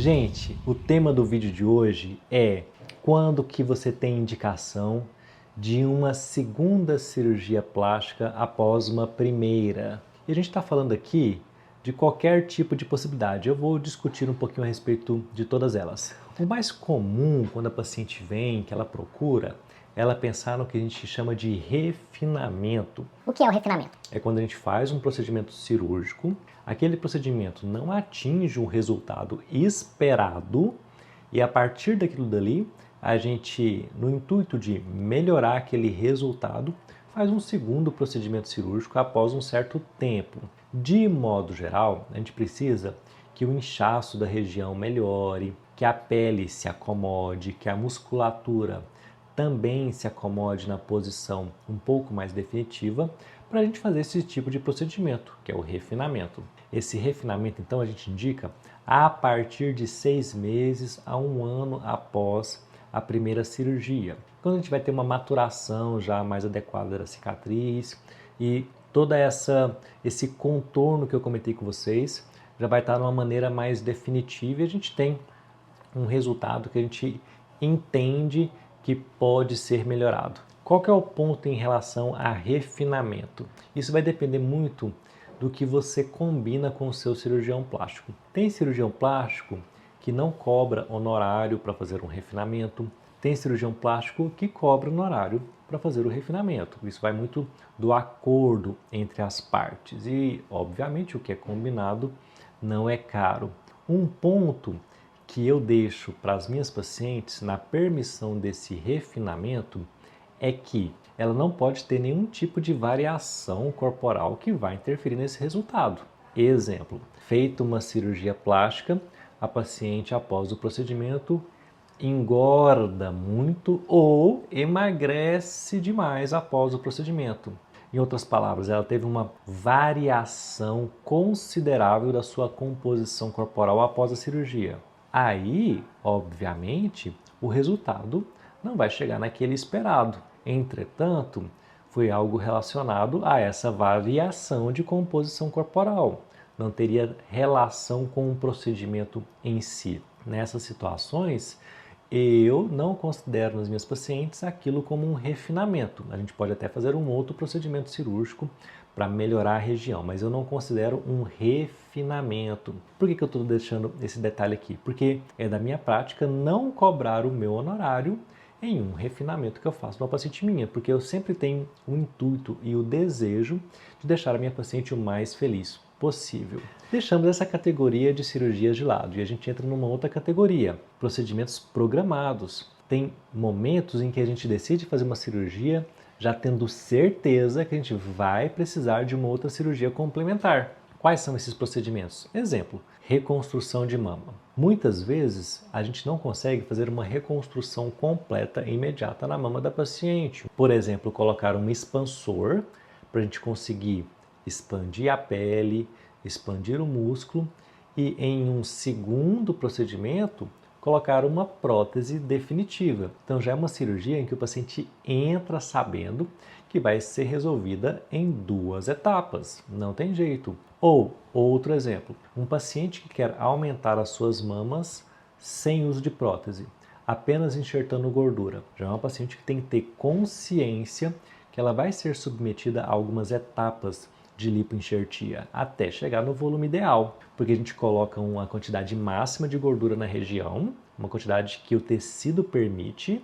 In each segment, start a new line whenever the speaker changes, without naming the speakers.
Gente, o tema do vídeo de hoje é quando que você tem indicação de uma segunda cirurgia plástica após uma primeira. E a gente está falando aqui de qualquer tipo de possibilidade. Eu vou discutir um pouquinho a respeito de todas elas. O mais comum quando a paciente vem, que ela procura, ela pensar no que a gente chama de refinamento.
O que é o refinamento?
É quando a gente faz um procedimento cirúrgico, aquele procedimento não atinge um resultado esperado e a partir daquilo dali, a gente, no intuito de melhorar aquele resultado, faz um segundo procedimento cirúrgico após um certo tempo. De modo geral, a gente precisa que o inchaço da região melhore, que a pele se acomode, que a musculatura também se acomode na posição um pouco mais definitiva para a gente fazer esse tipo de procedimento, que é o refinamento. Esse refinamento, então, a gente indica a partir de 6 meses a 1 ano após a primeira cirurgia, quando a gente vai ter uma maturação já mais adequada da cicatriz e toda esse contorno que eu comentei com vocês já vai estar de uma maneira mais definitiva e a gente tem um resultado que a gente entende que pode ser melhorado. Qual que é o ponto em relação a refinamento? Isso vai depender muito do que você combina com o seu cirurgião plástico. Tem cirurgião plástico que não cobra honorário para fazer um refinamento, tem cirurgião plástico que cobra honorário para fazer o refinamento. Isso vai muito do acordo entre as partes e, obviamente, o que é combinado não é caro. Um ponto que eu deixo para as minhas pacientes na permissão desse refinamento é que ela não pode ter nenhum tipo de variação corporal que vai interferir nesse resultado. Exemplo, feita uma cirurgia plástica, a paciente após o procedimento engorda muito ou emagrece demais após o procedimento. Em outras palavras, ela teve uma variação considerável da sua composição corporal após a cirurgia. Aí, obviamente, o resultado não vai chegar naquele esperado. Entretanto, foi algo relacionado a essa variação de composição corporal. Não teria relação com o procedimento em si. Nessas situações, eu não considero nas minhas pacientes aquilo como um refinamento. A gente pode até fazer um outro procedimento cirúrgico para melhorar a região, mas eu não considero um refinamento. Por que eu estou deixando esse detalhe aqui? Porque é da minha prática não cobrar o meu honorário em um refinamento que eu faço para uma paciente minha, porque eu sempre tenho o intuito e o desejo de deixar a minha paciente o mais feliz possível. Deixamos essa categoria de cirurgias de lado e a gente entra numa outra categoria, procedimentos programados. Tem momentos em que a gente decide fazer uma cirurgia já tendo certeza que a gente vai precisar de uma outra cirurgia complementar. Quais são esses procedimentos? Exemplo, reconstrução de mama. Muitas vezes a gente não consegue fazer uma reconstrução completa e imediata na mama da paciente. Por exemplo, colocar um expansor para a gente conseguir expandir a pele, expandir o músculo e em um segundo procedimento colocar uma prótese definitiva. Então já é uma cirurgia em que o paciente entra sabendo que vai ser resolvida em 2 etapas, não tem jeito. Ou, outro exemplo, um paciente que quer aumentar as suas mamas sem uso de prótese, apenas enxertando gordura. Já é uma paciente que tem que ter consciência que ela vai ser submetida a algumas etapas de lipoenxertia até chegar no volume ideal, porque a gente coloca uma quantidade máxima de gordura na região, uma quantidade que o tecido permite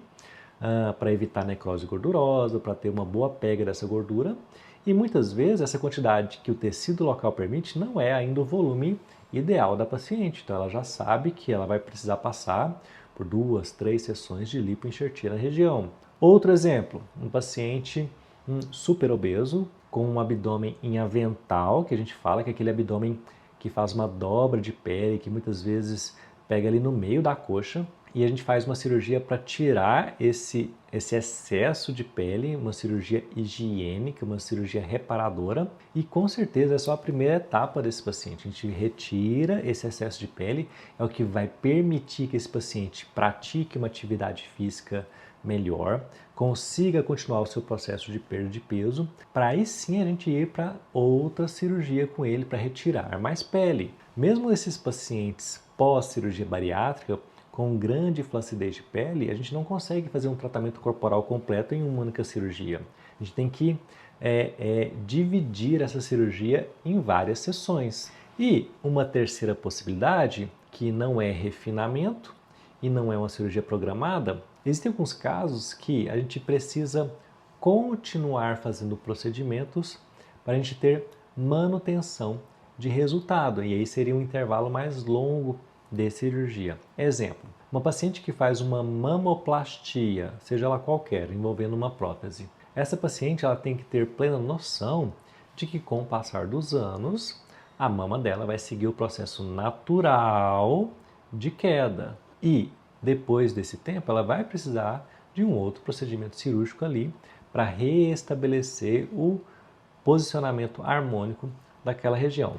para evitar necrose gordurosa, para ter uma boa pega dessa gordura, e muitas vezes essa quantidade que o tecido local permite não é ainda o volume ideal da paciente, então ela já sabe que ela vai precisar passar por 2, 3 sessões de lipoenxertia na região. Outro exemplo, um paciente super obeso, com um abdômen em avental, que a gente fala que é aquele abdômen que faz uma dobra de pele, que muitas vezes pega ali no meio da coxa, e a gente faz uma cirurgia para tirar esse excesso de pele, uma cirurgia higiênica, uma cirurgia reparadora, e com certeza é só a primeira etapa desse paciente. A gente retira esse excesso de pele, é o que vai permitir que esse paciente pratique uma atividade física melhor, consiga continuar o seu processo de perda de peso, para aí sim a gente ir para outra cirurgia com ele para retirar mais pele. Mesmo esses pacientes pós-cirurgia bariátrica, com grande flacidez de pele, a gente não consegue fazer um tratamento corporal completo em uma única cirurgia. A gente tem que dividir essa cirurgia em várias sessões. E uma terceira possibilidade, que não é refinamento e não é uma cirurgia programada, existem alguns casos que a gente precisa continuar fazendo procedimentos para a gente ter manutenção de resultado, e aí seria um intervalo mais longo de cirurgia. Exemplo, uma paciente que faz uma mamoplastia, seja ela qualquer, envolvendo uma prótese. Essa paciente ela tem que ter plena noção de que com o passar dos anos, a mama dela vai seguir o processo natural de queda. E depois desse tempo, ela vai precisar de um outro procedimento cirúrgico ali para restabelecer o posicionamento harmônico daquela região.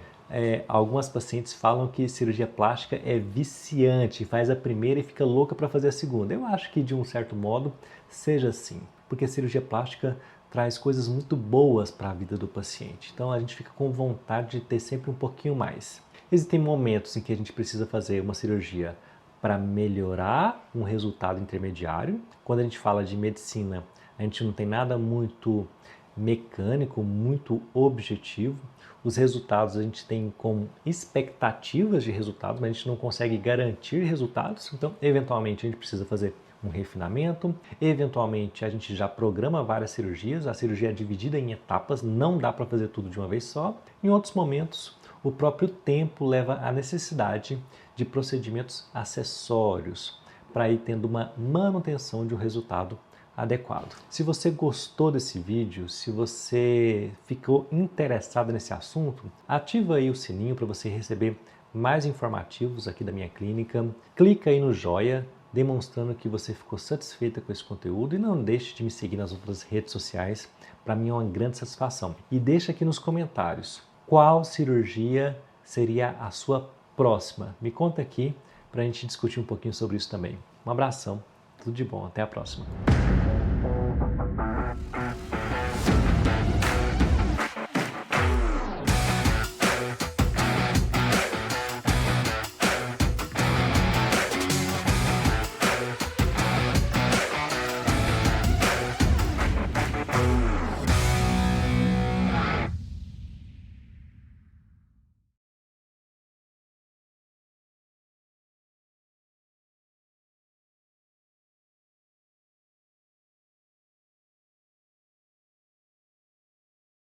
Algumas pacientes falam que cirurgia plástica é viciante, faz a primeira e fica louca para fazer a segunda. Eu acho que de um certo modo seja assim, porque a cirurgia plástica traz coisas muito boas para a vida do paciente. Então a gente fica com vontade de ter sempre um pouquinho mais. Existem momentos em que a gente precisa fazer uma cirurgia para melhorar um resultado intermediário. Quando a gente fala de medicina, a gente não tem nada muito mecânico, muito objetivo. Os resultados a gente tem como expectativas de resultados, mas a gente não consegue garantir resultados. Então, eventualmente, a gente precisa fazer um refinamento. Eventualmente, a gente já programa várias cirurgias. A cirurgia é dividida em etapas, não dá para fazer tudo de uma vez só. Em outros momentos, o próprio tempo leva à necessidade de procedimentos acessórios para ir tendo uma manutenção de um resultado adequado. Se você gostou desse vídeo, se você ficou interessado nesse assunto, ativa aí o sininho para você receber mais informativos aqui da minha clínica. Clica aí no joia, demonstrando que você ficou satisfeita com esse conteúdo, e não deixe de me seguir nas outras redes sociais, para mim é uma grande satisfação. E deixa aqui nos comentários qual cirurgia seria a sua próxima. Me conta aqui para a gente discutir um pouquinho sobre isso também. Um abração, tudo de bom, até a próxima.